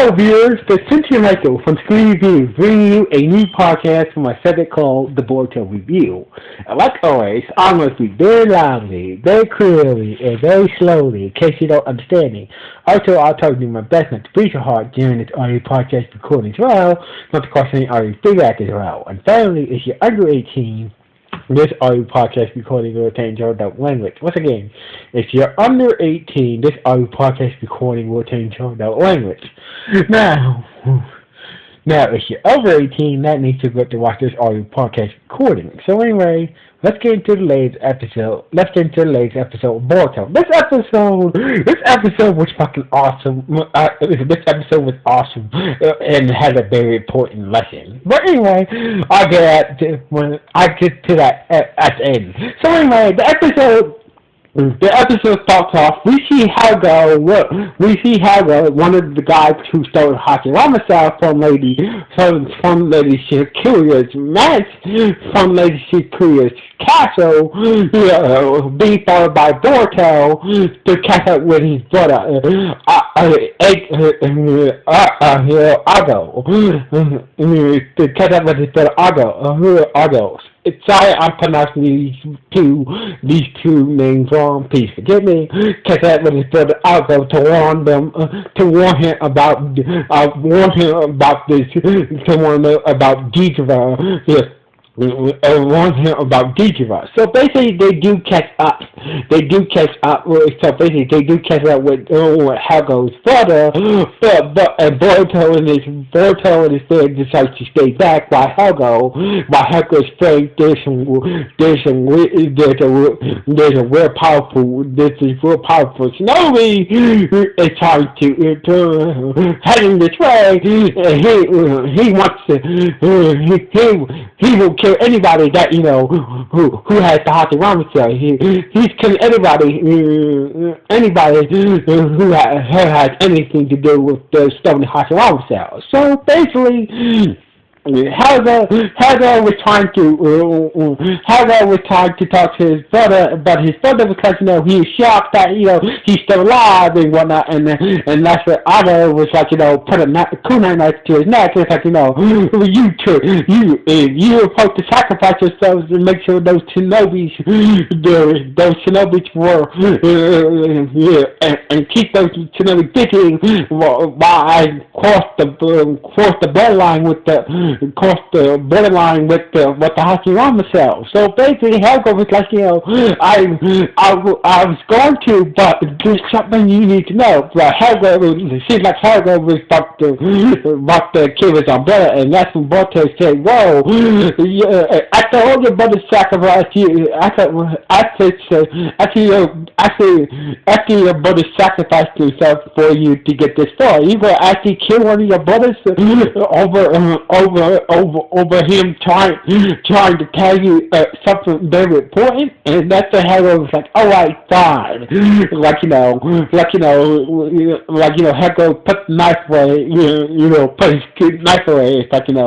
Hello, viewers. This is Cynthia Michael from Screen Review, bringing you a new podcast from my segment called The Boruto Review. And like always, I must speak very loudly, very clearly, and very slowly in case you don't understand me. Also, I'll try to do my best not to breach your heart during this audio podcast recording as well, not to cause any audio feedback as well. And finally, if you're under 18, this audio podcast recording will contain adult language. Once again, if you're under 18, this audio podcast recording will contain adult language. Now, if you're over 18, that means you got to watch this audio podcast recording. So anyway, let's get into the latest episode. Let's get into the latest episode of Boruto. This episode was fucking awesome. This episode was awesome and had a very important lesson. But anyway, I'll get to that at the end. So anyway, the episode starts off. We see Helga, one of the guys who stole Hachirama style from Lady Shikuria's castle, being followed by Boruto to catch up with his brother, Argo. Sorry, I'm pronouncing these two names wrong. Please forgive me. Catch up with his brother Argo to warn him about Deidre. Yes. Warn him about Deidre. So basically, they do catch up. So basically, they do catch up with Helga's brother. But Boruto and his friend decide to stay back while Helga's friend there's a real powerful Shinobi is trying to heading this way. He wants to he will kill anybody that who has the Hachirama cell. He's killing anybody who has anything to do with the stolen Hachirama cell. So basically, Helga was trying to talk to his brother, but his brother, because he was shocked that he's still alive and whatnot, and that's what Ada was like, put a kunai knife to his neck. It's like, you're supposed to sacrifice yourselves to make sure those Shinobis were and keep those Shinobi digging while I cross the borderline with the Hachirama cell. So basically, Helga was like, I was going to, but there's something you need to know. But it seems like Helga was about to kill his umbrella, and that's when Boruto said, "Whoa! After all your brothers sacrificed you, after your brothers sacrificed themselves for you to get this far, you gonna actually kill one of your brothers over him trying to tell you something very important?" And that's the Helga was like, "All right, fine." Helga put the knife away, put his knife away. It's like, and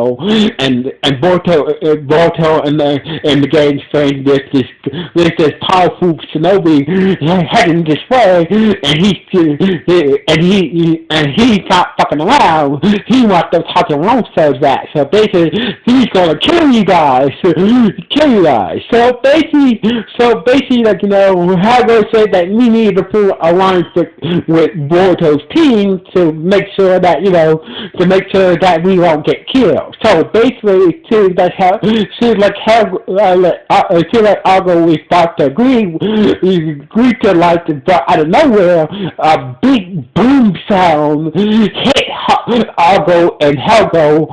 Boruto and the gang's friend, there's this powerful Shinobi heading this way, and he's not fucking around. He wants those Hachirama cells back. So basically, he's gonna kill you guys. So basically, Helga said that we need to form alliance with Boruto's team to make sure that we won't get killed. So basically, it seems like Argo was about to agree to but out of nowhere, a big boom sound hit Argo and Helga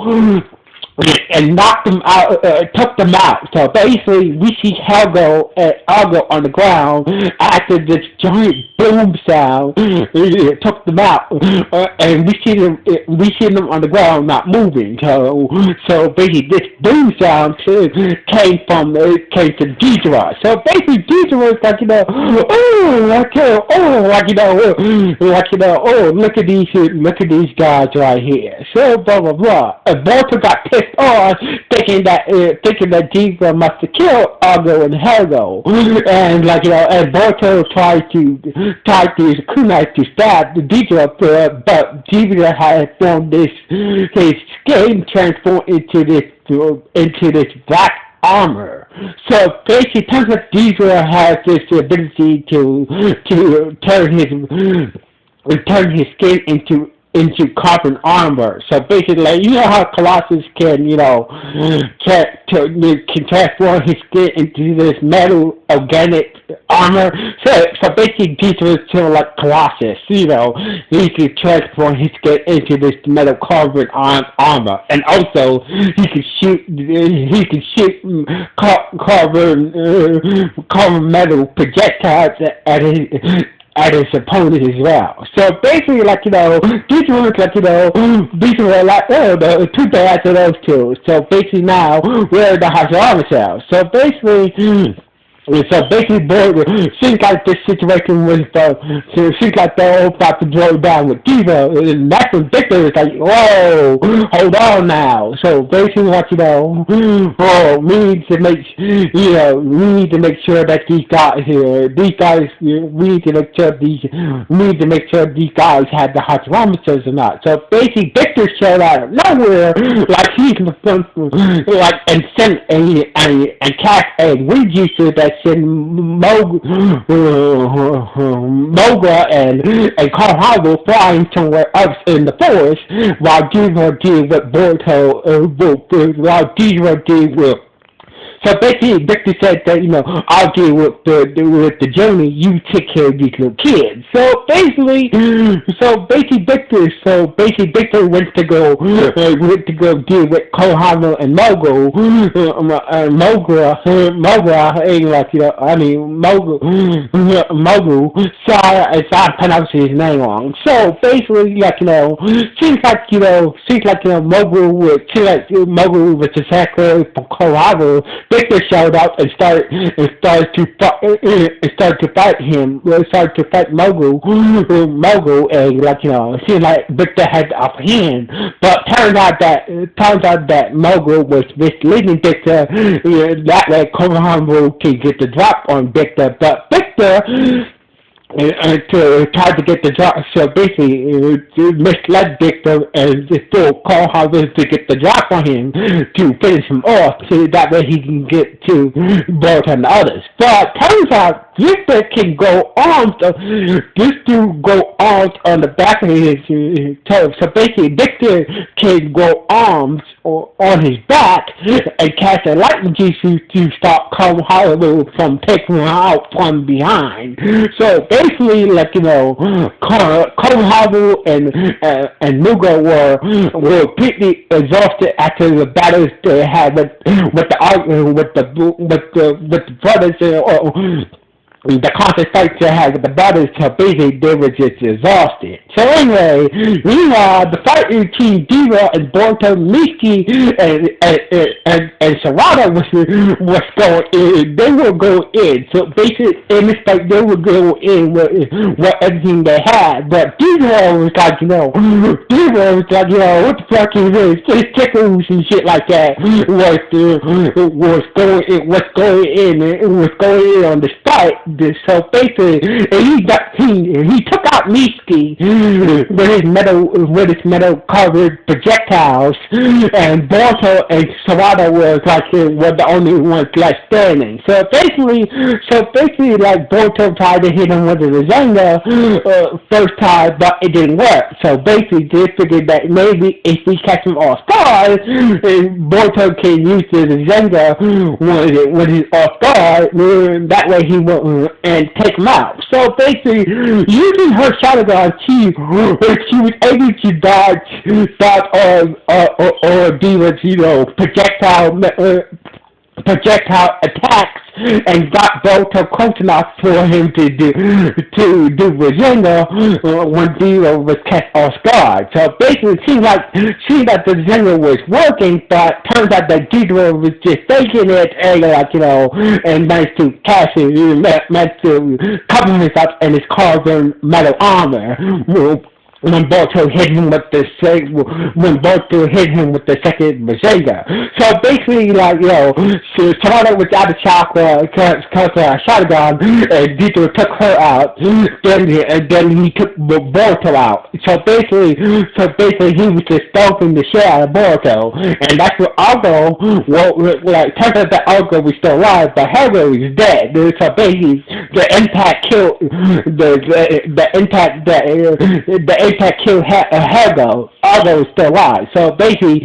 and knocked them out, took them out. So basically, we see Helga and Argo on the ground after this giant boom sound took them out, and we see them on the ground not moving. So basically, this boom sound came to Deidre. So basically, Deidre was like, look at these guys right here. So blah blah blah. And Boruto got pissed off, thinking that Diva must have killed Argo and Helgo, and and Boruto tried to use kunai to stab the Diva, but Diva had formed his skin transformed into this black armor. So basically, turns out Diva has this ability to turn his skin into carbon armor. So basically, you know how Colossus can transform his skin into this metal organic armor. So basically, Diesel is sort of like Colossus. He can transform his skin into this metal carbon armor, and also he can shoot carbon metal projectiles at his opponent as well. So basically, these were the two bad of those two. So basically now, we're the Hashirama cells. So basically, seems like this situation seems like they're all about to blow down with Diva, and that's when Victor is like, whoa, hold on now. So basically, we need to make sure that these guys, we need to make sure these guys have the Hashirama or not. So basically, Victor showed out of nowhere, like he's and sent and cast a wind jutsu that send Mogra and Konohamaru flying somewhere else in the forest, while Diva did what Boruto, while Diva did with. So basically, Victor said that, I'll deal with the journey, you take care of these little kids. So basically, Victor went to go deal with Konohamaru and Mogu, sorry if I pronounced his name wrong. So basically, seems like Mogu was the secretary for Konohamaru. Victor showed up and started to fight him. Started to fight Mogu, and seemed like Victor had the upper hand. But turns out that Mogu was misleading Victor. That way, Konohamaru can get the drop on Victor. But Victor to try to get the drop, so basically misled Victor and still call Harvard to get the drop on him to finish him off, so that way he can get to both and others. But turns out Victor can go armed. This dude go armed on the back of his toe. So basically, Victor can go armed on his back and cast a lightning jutsu to stop Konohamaru from taking him out from behind. So basically, Konohamaru and Muga were completely exhausted after the battles they had with the brothers. The constant fights they had with the brothers, so basically they were just exhausted. So anyway, meanwhile, the fight between Diva and Boruto, Miki, and Sarada was going in. They were going in. So basically, in this fight, they were going in with everything they had. But Diva was like, what the fuck is this? It's tickles and shit like that. Was going in on this fight. So basically, he took out Mishki with his metal covered projectiles, and Boruto and Sarada were the only ones left standing. So basically, Boruto tried to hit him with the Rasengan first time, but it didn't work. So basically, they figured that maybe if we catch him off guard, Boruto can use the Rasengan when he's off guard. That way he won't and take him out. So basically, using her Sharingan, she was able to dodge or Diva's, projectile attacks, and got Boruto close enough for him to do Rasengan when Diva was cast off guard. So basically, it seemed like the Rasengan was working, but turns out that Diva was just faking it, and managed to cast it, managed to cover himself in his carbon metal armor. when Boruto hit him with the second Mazinga. So basically, like, she started without a chakra, cause Shotgun, and Dito took her out. Then he took Boruto out. So basically, he was just stomping the shit out of Boruto, and that's what Argo. Well, like, turns out that Argo was still alive, but Helga was dead. So basically, the impact killed the impact killed Helga. Argo was still alive. So basically,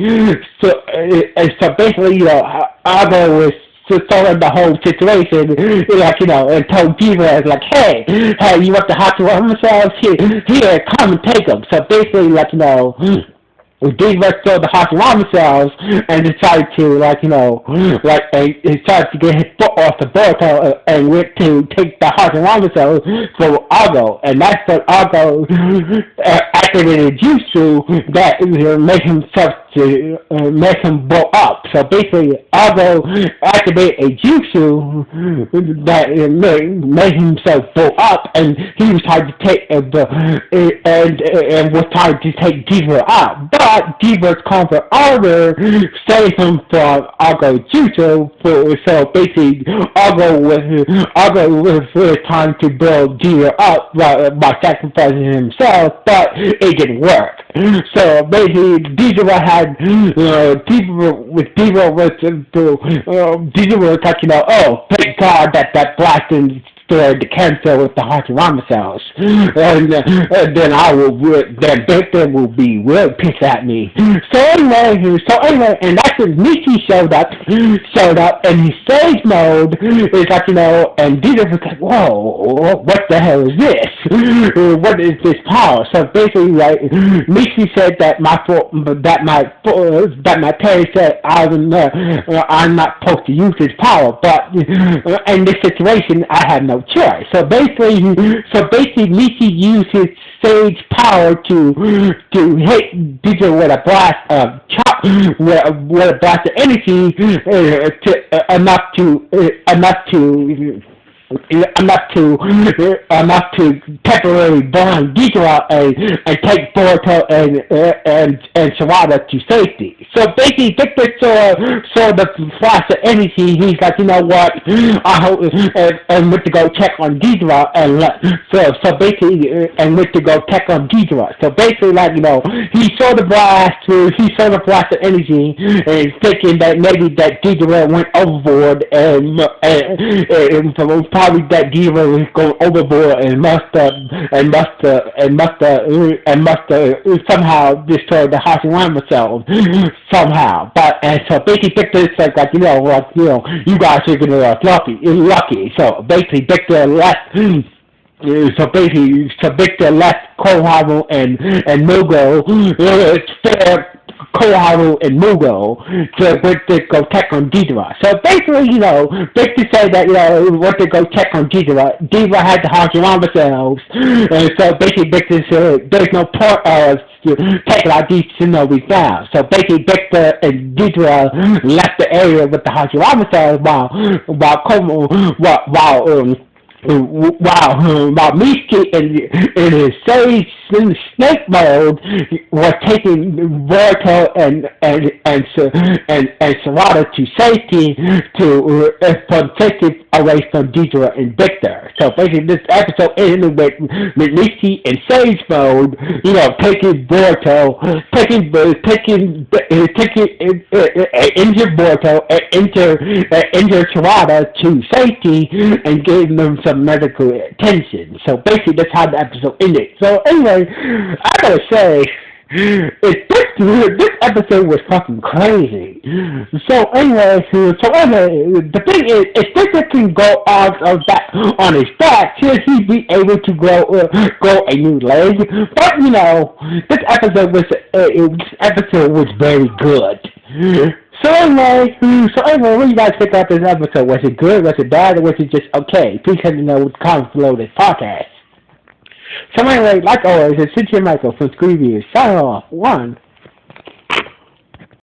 Argo was started the whole situation, like, and told Diva, like, hey, you want the hot to themselves? Here, come and take them. So basically, like, Diva stole the Hashirama cells and decided to, he decided to get his foot off the Boruto and went to take the Hashirama cells for Argo. And that's when Argo activated Jutsu that made make him blow up. So basically, Argo activated a jutsu that made himself blow up, and he was trying to take and was trying to take Diva out. But Diva's comfort armor saved him from Argo's jutsu. So basically, Argo was trying to build Diva up by sacrificing himself, but it didn't work. So basically, Diva was like, oh, thank God that blasting destroyed the cancer with the Hashirama cells, and then Victor will be real pissed at me. So anyway, and that's when Mickey showed up, and his stage mode is like, and Dieter was like, whoa, what the hell is this? What is this power? So basically, like, Mickey said that my parents said I'm not supposed to use this power, but in this situation, I had no choice. So basically, Mickey used his sage power to hit Dieter with a blast of with a blast of energy enough to temporarily burn Ghidorah and take Boruto and Sarada to safety. So basically, Victor saw the flash of energy. He's like, you know what? I hope and went to go check on Ghidorah and went to go check on Ghidorah. So basically, like, he saw the blast of energy, and thinking that maybe that Ghidorah went overboard and probably that Diva was going overboard and must somehow destroy the Hashirama cells somehow. But and so basically Victor said, like, you guys are gonna lucky. So basically Victor left. Victor left Koharu and Mugo. Koharu and Mugo to go check on Ghidorah. So basically, Victor said that, went to go check on Ghidorah. Ghidorah had the Hashirama cells, and so basically Victor said there's no point of taking out these shinobi now. So basically Victor and Ghidorah left the area with the Hashirama cells while Mishki in his sage snake mode was taking Boruto and Sarada to safety from safety away from Ghidorah and Victor. So basically this episode ended with Mishki in sage mode, taking Boruto, injured Boruto, injured Sarada to safety and giving them some medical attention. So basically that's how the episode ended. So anyway, I gotta say, this episode was fucking crazy. So anyway, the thing is, if Victor can go on his back, should he be able to grow a new leg? But this episode was very good. So anyway, what do you guys think about this episode? Was it good? Was it bad? Or was it just okay? Please let me know with comments below this podcast. So anyway, like always, it's Cynthia Michael from Screen Reviews. Sign off. 1.